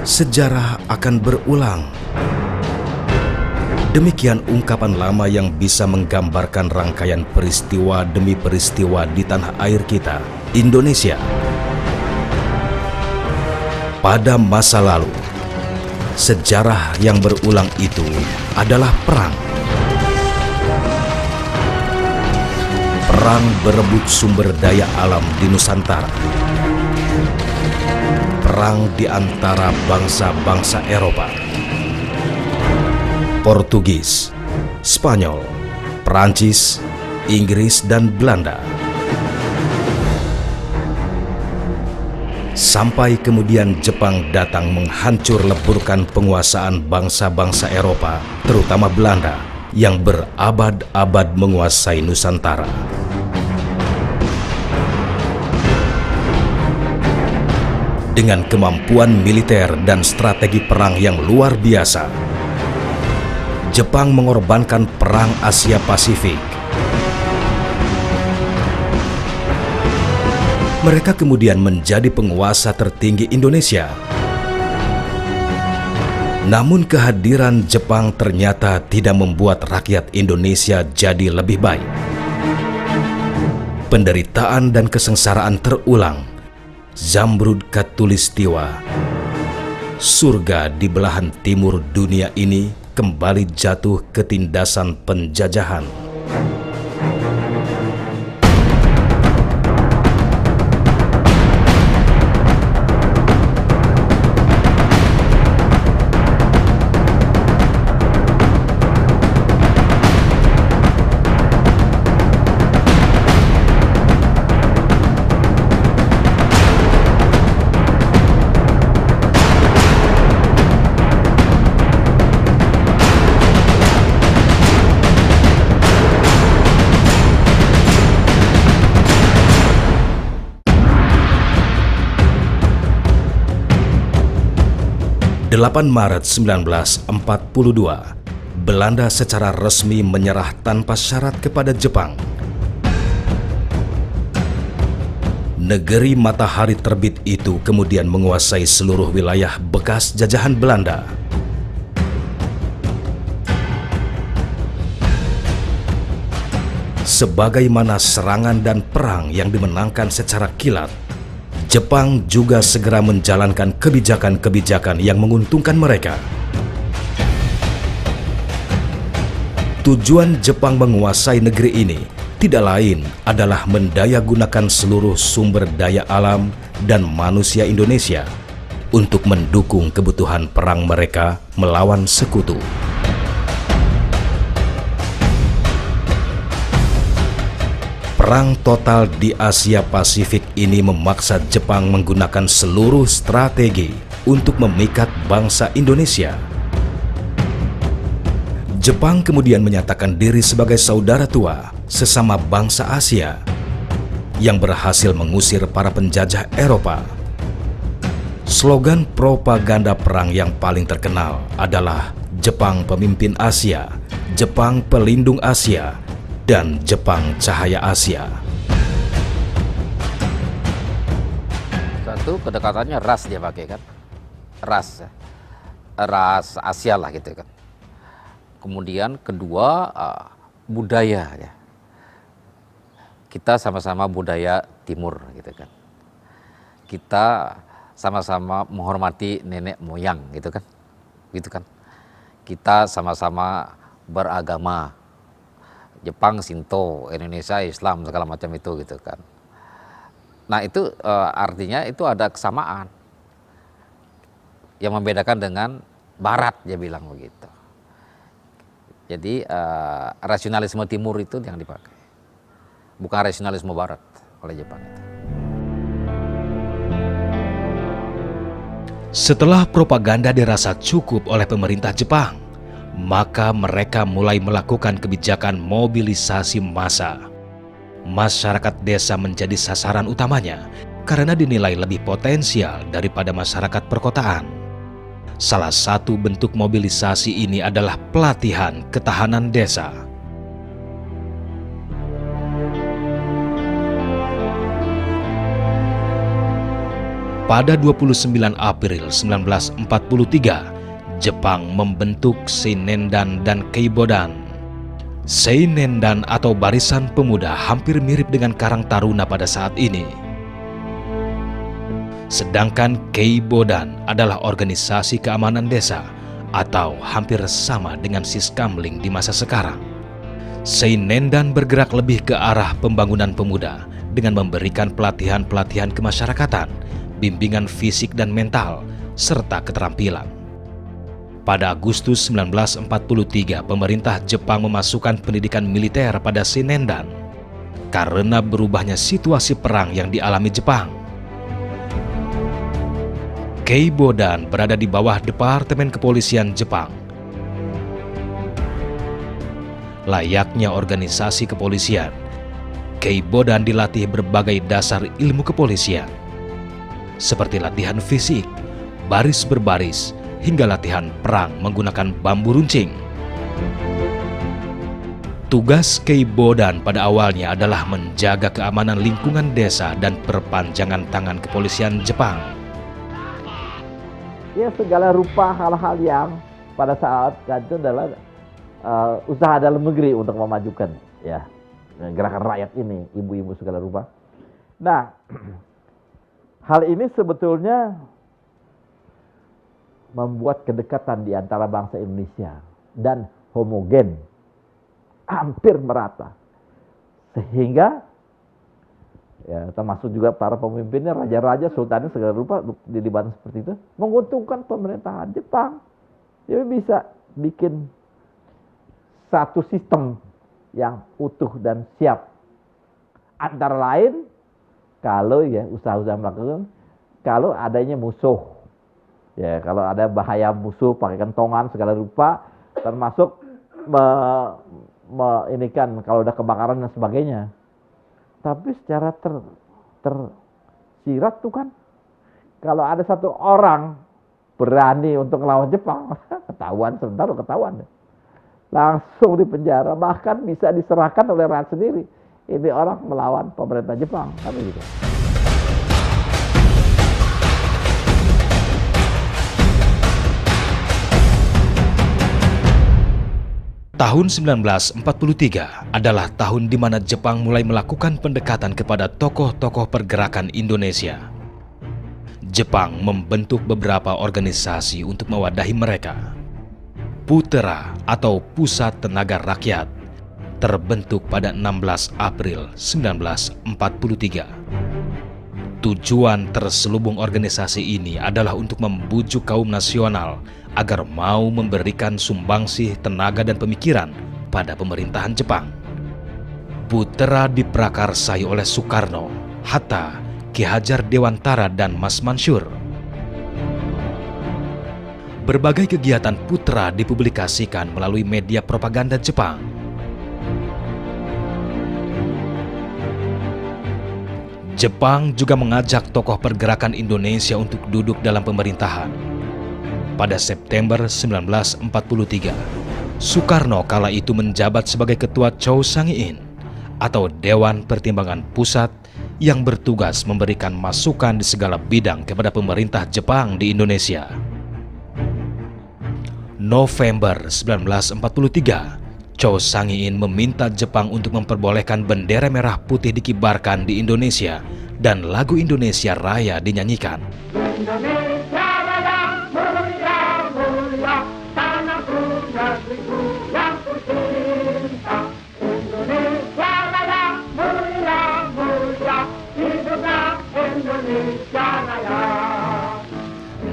sejarah akan berulang. Demikian ungkapan lama yang bisa menggambarkan rangkaian peristiwa demi peristiwa di tanah air kita, Indonesia. Pada masa lalu, sejarah yang berulang itu adalah perang. Perang berebut sumber daya alam di Nusantara. Perang di antara bangsa-bangsa Eropa. Portugis, Spanyol, Perancis, Inggris, dan Belanda. Sampai kemudian Jepang datang menghancur leburkan penguasaan bangsa-bangsa Eropa, terutama Belanda, yang berabad-abad menguasai Nusantara. Dengan kemampuan militer dan strategi perang yang luar biasa, Jepang mengorbankan Perang Asia Pasifik. Mereka kemudian menjadi penguasa tertinggi Indonesia. Namun kehadiran Jepang ternyata tidak membuat rakyat Indonesia jadi lebih baik. Penderitaan dan kesengsaraan terulang. Zamrud Khatulistiwa, surga di belahan timur dunia ini, kembali jatuh ke tindasan penjajahan. Maret 1942, Belanda secara resmi menyerah tanpa syarat kepada Jepang. Negeri matahari terbit itu kemudian menguasai seluruh wilayah bekas jajahan Belanda. Sebagaimana serangan dan perang yang dimenangkan secara kilat, Jepang juga segera menjalankan kebijakan-kebijakan yang menguntungkan mereka. Tujuan Jepang menguasai negeri ini tidak lain adalah mendayagunakan seluruh sumber daya alam dan manusia Indonesia untuk mendukung kebutuhan perang mereka melawan sekutu. Perang total di Asia Pasifik ini memaksa Jepang menggunakan seluruh strategi untuk memikat bangsa Indonesia. Jepang kemudian menyatakan diri sebagai saudara tua sesama bangsa Asia yang berhasil mengusir para penjajah Eropa. Slogan propaganda perang yang paling terkenal adalah Jepang Pemimpin Asia, Jepang Pelindung Asia, dan Jepang Cahaya Asia. Satu, kedekatannya ras dia pakai kan, ras Asia lah gitu kan. Kemudian kedua, budaya ya. Kita sama-sama budaya timur gitu kan. Kita sama-sama menghormati nenek moyang gitu kan. Gitu kan. Kita sama-sama beragama. Jepang Shinto, Indonesia Islam, segala macam itu gitu kan. Nah itu artinya itu ada kesamaan yang membedakan dengan Barat, dia bilang begitu. Jadi rasionalisme Timur itu yang dipakai, bukan rasionalisme Barat oleh Jepang itu. Setelah propaganda dirasa cukup oleh pemerintah Jepang, maka mereka mulai melakukan kebijakan mobilisasi massa. Masyarakat desa menjadi sasaran utamanya karena dinilai lebih potensial daripada masyarakat perkotaan. Salah satu bentuk mobilisasi ini adalah pelatihan ketahanan desa. Pada 29 April 1943, Jepang membentuk Seinendan dan Keibodan. Seinendan atau Barisan Pemuda hampir mirip dengan Karang Taruna pada saat ini. Sedangkan Keibodan adalah organisasi keamanan desa atau hampir sama dengan Siskamling di masa sekarang. Seinendan bergerak lebih ke arah pembangunan pemuda dengan memberikan pelatihan-pelatihan kemasyarakatan, bimbingan fisik dan mental, serta keterampilan. Pada Agustus 1943, pemerintah Jepang memasukkan pendidikan militer pada Seinendan karena berubahnya situasi perang yang dialami Jepang. Keibodan berada di bawah Departemen Kepolisian Jepang. Layaknya organisasi kepolisian, Keibodan dilatih berbagai dasar ilmu kepolisian, seperti latihan fisik, baris berbaris, hingga latihan perang menggunakan bambu runcing. Tugas Keibodan pada awalnya adalah menjaga keamanan lingkungan desa dan perpanjangan tangan kepolisian Jepang. Ya, segala rupa hal-hal yang pada saat itu adalah usaha dalam negeri untuk memajukan ya gerakan rakyat ini, ibu-ibu segala rupa. Nah, hal ini sebetulnya membuat kedekatan di antara bangsa Indonesia dan homogen, hampir merata. Sehingga ya, termasuk juga para pemimpinnya, raja-raja, sultannya segala rupa dilibatkan seperti itu, menguntungkan pemerintahan Jepang. Jadi bisa bikin satu sistem yang utuh dan siap. Antara lain, kalau ya usaha-usaha melakukan, kalau adanya musuh, ya kalau ada bahaya musuh pakai kentongan segala rupa, termasuk ini kan kalau ada kebakaran dan sebagainya. Tapi secara tersirat tuh kan, kalau ada satu orang berani untuk melawan Jepang, ketahuan sebentar, ketahuan. Langsung dipenjara, bahkan bisa diserahkan oleh rakyat sendiri. Ini orang melawan pemerintah Jepang, kan begitu. Tahun 1943 adalah tahun di mana Jepang mulai melakukan pendekatan kepada tokoh-tokoh pergerakan Indonesia. Jepang membentuk beberapa organisasi untuk mewadahi mereka. Putera atau Pusat Tenaga Rakyat terbentuk pada 16 April 1943. Tujuan terselubung organisasi ini adalah untuk membujuk kaum nasional agar mau memberikan sumbangsih tenaga dan pemikiran pada pemerintahan Jepang. Putera diprakarsai oleh Soekarno, Hatta, Ki Hajar Dewantara, dan Mas Mansur. Berbagai kegiatan Putera dipublikasikan melalui media propaganda Jepang. Jepang juga mengajak tokoh pergerakan Indonesia untuk duduk dalam pemerintahan. Pada September 1943, Soekarno kala itu menjabat sebagai Ketua Chow Sangiin atau Dewan Pertimbangan Pusat yang bertugas memberikan masukan di segala bidang kepada pemerintah Jepang di Indonesia. November 1943, Chow Sangiin meminta Jepang untuk memperbolehkan bendera merah putih dikibarkan di Indonesia dan lagu Indonesia Raya dinyanyikan. Indonesia Raya mulia mulia, tanahku negeriku yang kucinta. Indonesia Raya mulia mulia, hiduplah Indonesia Raya.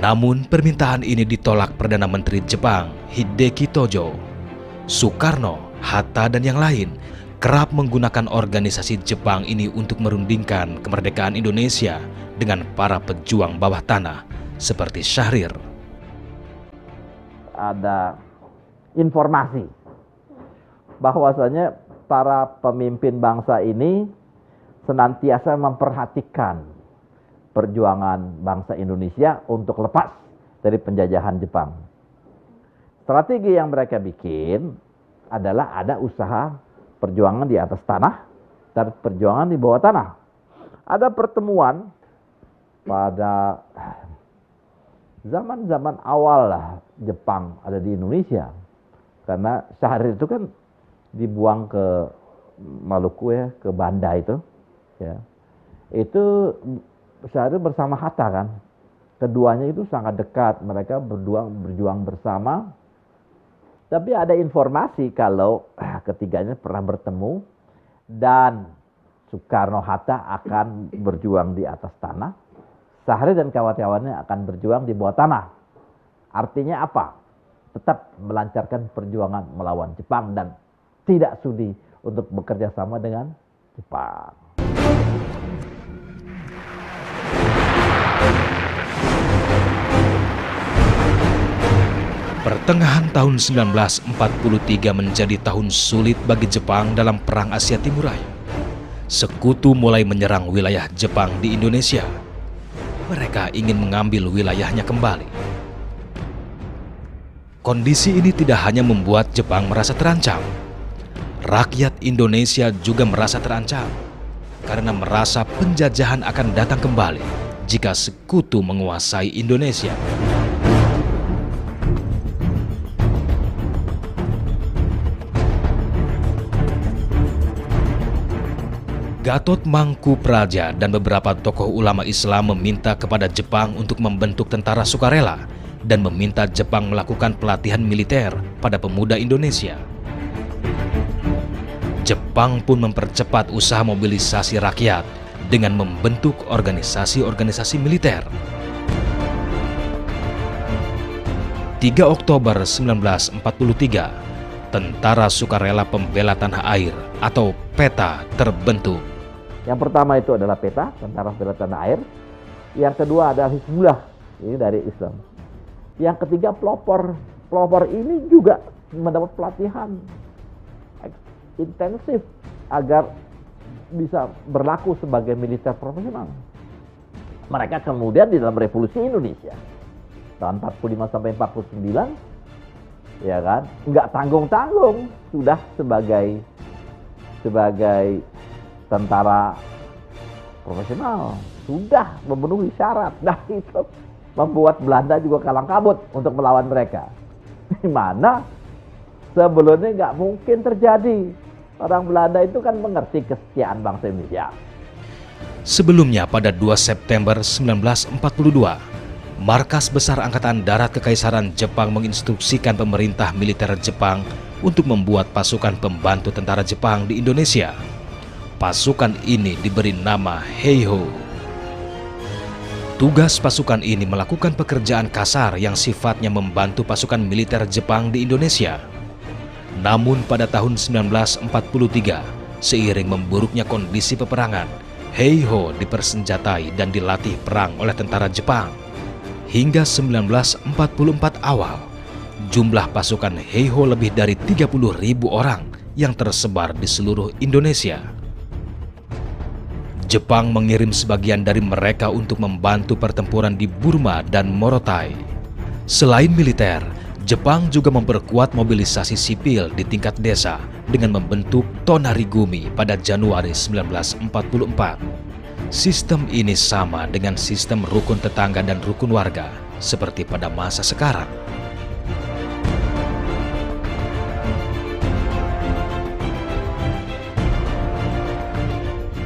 Namun permintaan ini ditolak Perdana Menteri Jepang Hideki Tojo. Soekarno, Hatta, dan yang lain kerap menggunakan organisasi Jepang ini untuk merundingkan kemerdekaan Indonesia dengan para pejuang bawah tanah seperti Syahrir. Ada informasi bahwasanya para pemimpin bangsa ini senantiasa memperhatikan perjuangan bangsa Indonesia untuk lepas dari penjajahan Jepang. Strategi yang mereka bikin adalah ada usaha perjuangan di atas tanah dan perjuangan di bawah tanah. Ada pertemuan pada zaman-zaman awal lah Jepang ada di Indonesia. Karena Syahrir itu kan dibuang ke Maluku ya, ke Banda itu. Ya. Itu Syahrir bersama Hatta kan. Keduanya itu sangat dekat, mereka berjuang bersama. Tapi ada informasi kalau ketiganya pernah bertemu dan Soekarno-Hatta akan berjuang di atas tanah, Syahrir dan kawan-kawannya akan berjuang di bawah tanah. Artinya apa? Tetap melancarkan perjuangan melawan Jepang dan tidak sudi untuk bekerja sama dengan Jepang. Pertengahan tahun 1943 menjadi tahun sulit bagi Jepang dalam Perang Asia Timur Raya. Sekutu mulai menyerang wilayah Jepang di Indonesia. Mereka ingin mengambil wilayahnya kembali. Kondisi ini tidak hanya membuat Jepang merasa terancam. Rakyat Indonesia juga merasa terancam karena merasa penjajahan akan datang kembali jika sekutu menguasai Indonesia. Gatot Mangkupraja dan beberapa tokoh ulama Islam meminta kepada Jepang untuk membentuk tentara sukarela dan meminta Jepang melakukan pelatihan militer pada pemuda Indonesia. Jepang pun mempercepat usaha mobilisasi rakyat dengan membentuk organisasi-organisasi militer. 3 Oktober 1943, Tentara Sukarela Pembela Tanah Air atau PETA terbentuk. Yang pertama itu adalah PETA, Tentara Pembela Tanah Air. Yang kedua adalah Hizbullah, ini dari Islam. Yang ketiga pelopor. Pelopor ini juga mendapat pelatihan intensif agar bisa berlaku sebagai militer profesional. Mereka kemudian di dalam Revolusi Indonesia tahun 45 sampai 49, ya kan, nggak tanggung-tanggung sudah sebagai tentara profesional, sudah memenuhi syarat. Nah itu membuat Belanda juga kalang kabut untuk melawan mereka. Di mana sebelumnya nggak mungkin terjadi. Orang Belanda itu kan mengerti kesetiaan bangsa Indonesia. Sebelumnya pada 2 September 1942, Markas Besar Angkatan Darat Kekaisaran Jepang menginstruksikan pemerintah militer Jepang untuk membuat pasukan pembantu tentara Jepang di Indonesia. Pasukan ini diberi nama Heiho. Tugas pasukan ini melakukan pekerjaan kasar yang sifatnya membantu pasukan militer Jepang di Indonesia. Namun pada tahun 1943, seiring memburuknya kondisi peperangan, Heiho dipersenjatai dan dilatih perang oleh tentara Jepang. Hingga 1944 awal, jumlah pasukan Heiho lebih dari 30.000 orang yang tersebar di seluruh Indonesia. Jepang mengirim sebagian dari mereka untuk membantu pertempuran di Burma dan Morotai. Selain militer, Jepang juga memperkuat mobilisasi sipil di tingkat desa dengan membentuk Tonarigumi pada Januari 1944. Sistem ini sama dengan sistem rukun tetangga dan rukun warga seperti pada masa sekarang.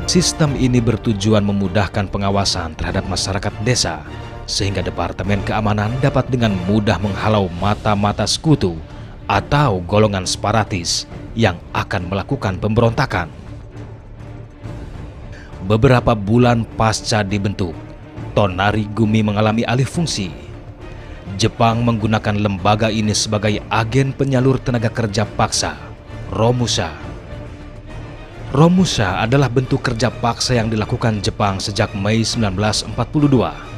Sistem ini bertujuan memudahkan pengawasan terhadap masyarakat desa, sehingga Departemen Keamanan dapat dengan mudah menghalau mata-mata sekutu atau golongan separatis yang akan melakukan pemberontakan. Beberapa bulan pasca dibentuk, Tonarigumi mengalami alih fungsi. Jepang menggunakan lembaga ini sebagai agen penyalur tenaga kerja paksa, Romusha. Romusha adalah bentuk kerja paksa yang dilakukan Jepang sejak Mei 1942.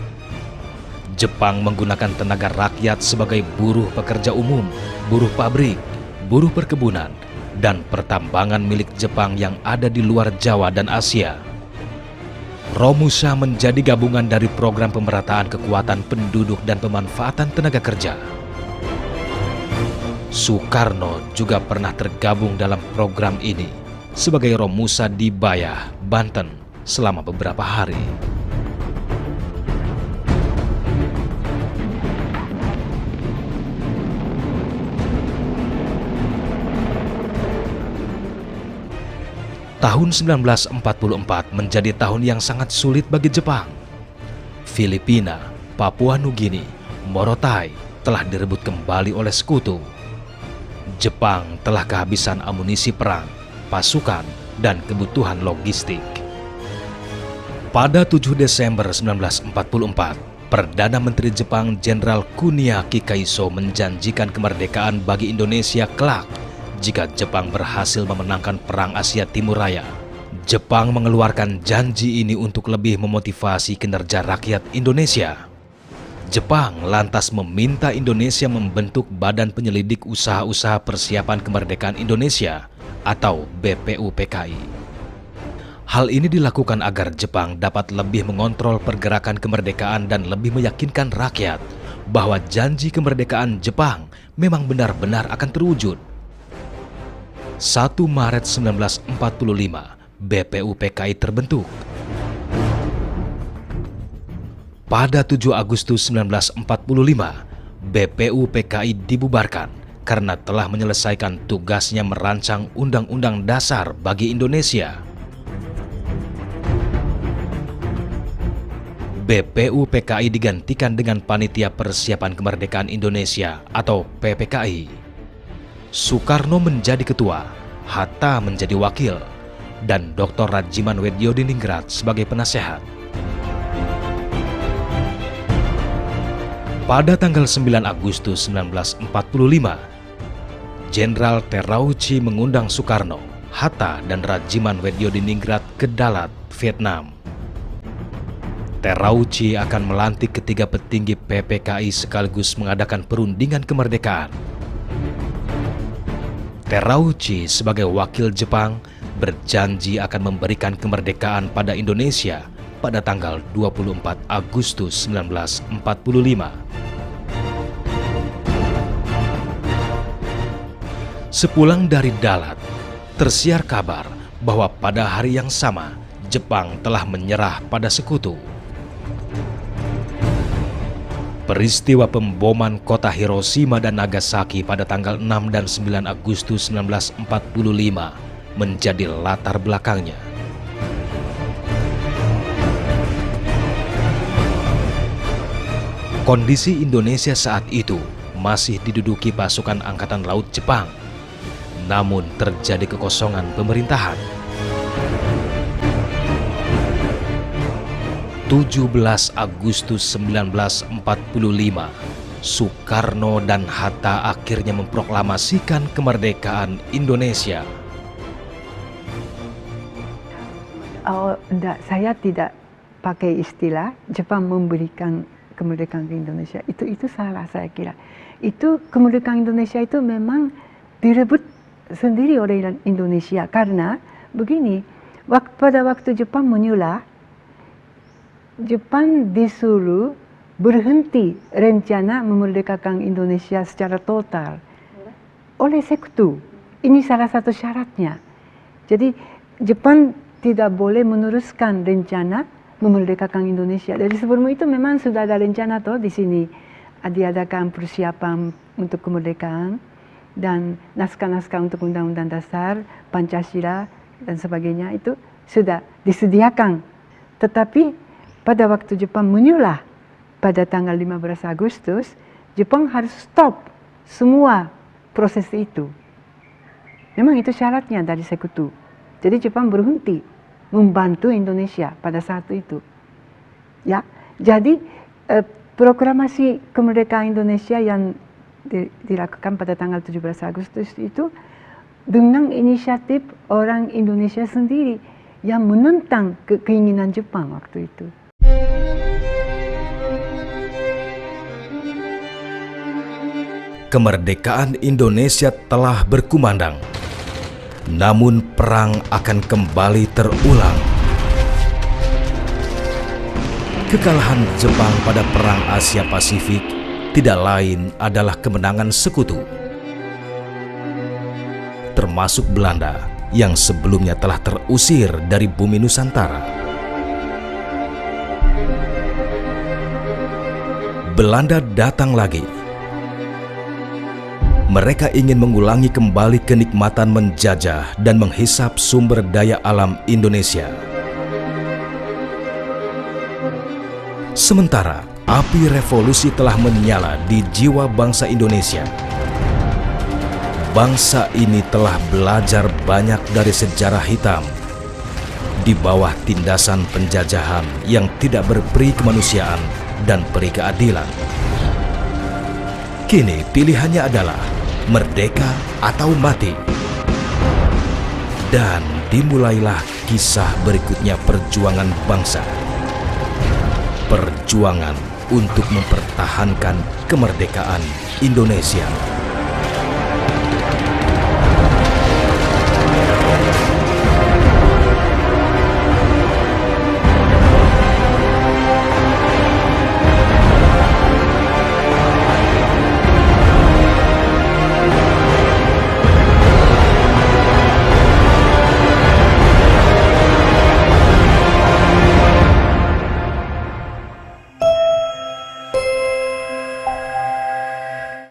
Jepang menggunakan tenaga rakyat sebagai buruh pekerja umum, buruh pabrik, buruh perkebunan, dan pertambangan milik Jepang yang ada di luar Jawa dan Asia. Romusha menjadi gabungan dari program pemerataan kekuatan penduduk dan pemanfaatan tenaga kerja. Soekarno juga pernah tergabung dalam program ini sebagai Romusha di Bayah, Banten selama beberapa hari. Tahun 1944 menjadi tahun yang sangat sulit bagi Jepang. Filipina, Papua Nugini, Morotai telah direbut kembali oleh sekutu. Jepang telah kehabisan amunisi perang, pasukan, dan kebutuhan logistik. Pada 7 Desember 1944, Perdana Menteri Jepang Jenderal Kuniaki Kaiso menjanjikan kemerdekaan bagi Indonesia kelak jika Jepang berhasil memenangkan Perang Asia Timur Raya. Jepang mengeluarkan janji ini untuk lebih memotivasi kinerja rakyat Indonesia. Jepang lantas meminta Indonesia membentuk Badan Penyelidik Usaha-Usaha Persiapan Kemerdekaan Indonesia atau BPUPKI. Hal ini dilakukan agar Jepang dapat lebih mengontrol pergerakan kemerdekaan dan lebih meyakinkan rakyat bahwa janji kemerdekaan Jepang memang benar-benar akan terwujud. 1 Maret 1945, BPUPKI terbentuk. Pada 7 Agustus 1945, BPUPKI dibubarkan karena telah menyelesaikan tugasnya merancang Undang-Undang Dasar bagi Indonesia. BPUPKI digantikan dengan Panitia Persiapan Kemerdekaan Indonesia atau PPKI. Soekarno menjadi ketua, Hatta menjadi wakil, dan Dr. Rajiman Wedyodiningrat sebagai penasehat. Pada tanggal 9 Agustus 1945, Jenderal Terauchi mengundang Soekarno, Hatta, dan Rajiman Wedyodiningrat ke Dalat, Vietnam. Terauchi akan melantik ketiga petinggi PPKI sekaligus mengadakan perundingan kemerdekaan. Terauchi sebagai wakil Jepang berjanji akan memberikan kemerdekaan pada Indonesia pada tanggal 24 Agustus 1945. Sepulang dari Dalat, tersiar kabar bahwa pada hari yang sama Jepang telah menyerah pada sekutu. Peristiwa pemboman kota Hiroshima dan Nagasaki pada tanggal 6 dan 9 Agustus 1945 menjadi latar belakangnya. Kondisi Indonesia saat itu masih diduduki pasukan Angkatan Laut Jepang, namun terjadi kekosongan pemerintahan. 17 Agustus 1945, Soekarno dan Hatta akhirnya memproklamasikan kemerdekaan Indonesia. Enggak, saya tidak pakai istilah Jepang memberikan kemerdekaan ke Indonesia. Itu salah saya kira. Itu kemerdekaan Indonesia itu memang direbut sendiri oleh Indonesia karena begini, pada waktu Jepang menyulah, Jepang disuruh berhenti rencana memerdekakan Indonesia secara total oleh sekutu. Ini salah satu syaratnya. Jadi Jepang tidak boleh meneruskan rencana memerdekakan Indonesia. Dari sebelum itu memang sudah ada rencana toh di sini diadakan persiapan untuk kemerdekaan dan naskah-naskah untuk Undang-Undang Dasar, Pancasila dan sebagainya itu sudah disediakan. Tetapi pada waktu Jepang menyulah pada tanggal 15 Agustus, Jepang harus stop semua proses itu. Memang itu syaratnya dari sekutu. Jadi Jepang berhenti membantu Indonesia pada saat itu. Ya, jadi proklamasi kemerdekaan Indonesia yang dilakukan pada tanggal 17 Agustus itu dengan inisiatif orang Indonesia sendiri yang menentang keinginan Jepang waktu itu. Kemerdekaan Indonesia telah berkumandang, namun perang akan kembali terulang. Kekalahan Jepang pada Perang Asia Pasifik tidak lain adalah kemenangan sekutu, termasuk Belanda yang sebelumnya telah terusir dari bumi Nusantara. Belanda datang lagi, Mereka ingin mengulangi kembali kenikmatan menjajah dan menghisap sumber daya alam Indonesia. Sementara api revolusi telah menyala di jiwa bangsa Indonesia. Bangsa ini telah belajar banyak dari sejarah hitam di bawah tindasan penjajahan yang tidak berperi kemanusiaan dan peri keadilan. Kini pilihannya adalah merdeka atau mati. Dan dimulailah kisah berikutnya perjuangan bangsa. Perjuangan untuk mempertahankan kemerdekaan Indonesia.